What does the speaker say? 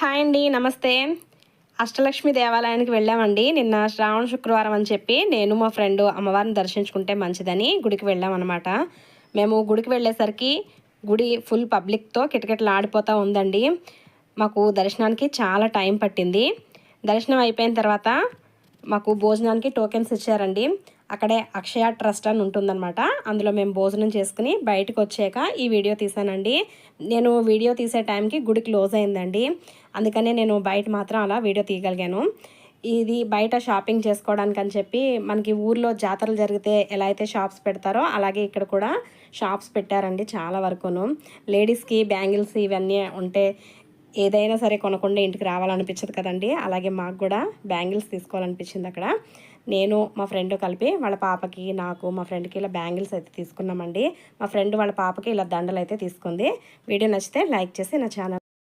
Hi అండి, నమస్తే. అష్టలక్ష్మి దేవాలయానికి వెళ్ళామండి. నిన్న శ్రావణ శుక్రవారం అని చెప్పి నేను మా ఫ్రెండ్ అమ్మవారిని దర్శించుకుంటే మంచిదని గుడికి వెళ్ళామన్నమాట. మేము గుడికి వెళ్ళేసరికి గుడి ఫుల్ పబ్లిక్తో కిటకిటలాడిపోతూ ఉందండి. మాకు దర్శనానికి చాలా టైం పట్టింది. దర్శనం అయిపోయిన తర్వాత మాకు భోజనానికి టోకెన్స్ ఇచ్చారండి. అక్కడే అక్షయ ట్రస్ట్ అని ఉంటుందన్నమాట. అందులో మేము భోజనం చేసుకుని బయటకు వచ్చాక ఈ వీడియో తీసానండి. నేను వీడియో తీసే టైంకి గుడి క్లోజ్ అయిందండి. అందుకనే నేను బయట మాత్రం అలా వీడియో తీయగలిగాను. ఇది బయట షాపింగ్ చేసుకోవడానికి అని చెప్పి మనకి ఊర్లో జాతరలు జరిగితే ఎలా అయితే షాప్స్ పెడతారో అలాగే ఇక్కడ కూడా షాప్స్ పెట్టారండి చాలా వరకును. లేడీస్కి బ్యాంగిల్స్ ఇవన్నీ ఉంటే ఏదైనా సరే కొనకుండా ఇంటికి రావాలనిపించదు కదండి. అలాగే మాకు కూడా బ్యాంగిల్స్ తీసుకోవాలనిపించింది అక్కడ. నేను మా ఫ్రెండ్ కలిపి వాళ్ళ పాపకి, నాకు, మా ఫ్రెండ్కి ఇలా బ్యాంగిల్స్ అయితే తీసుకున్నామండి. మా ఫ్రెండ్ వాళ్ళ పాపకి ఇలా దండలు అయితే తీసుకుంది. వీడియో నచ్చితే లైక్ చేసి నా ఛానల్